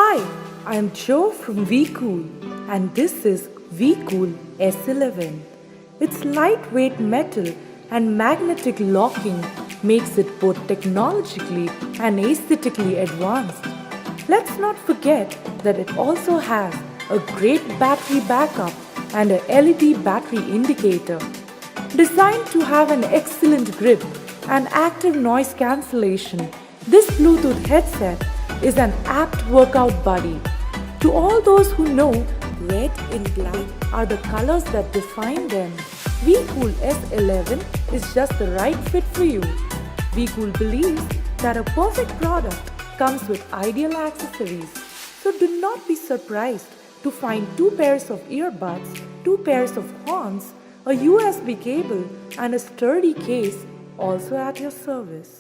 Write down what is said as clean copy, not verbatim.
Hi, I'm Joe from WeCool and this is WeCool S11. Its lightweight metal and magnetic locking makes it both technologically and aesthetically advanced. Let's not forget that it also has a great battery backup and a LED battery indicator. Designed to have an excellent grip and active noise cancellation, this Bluetooth headset is an apt workout buddy. To all those who know, red and black are the colors that define them. WeCool S11 is just the right fit for you. WeCool believes that a perfect product comes with ideal accessories. So do not be surprised to find 2 pairs of earbuds, 2 pairs of horns, a USB cable and a sturdy case also at your service.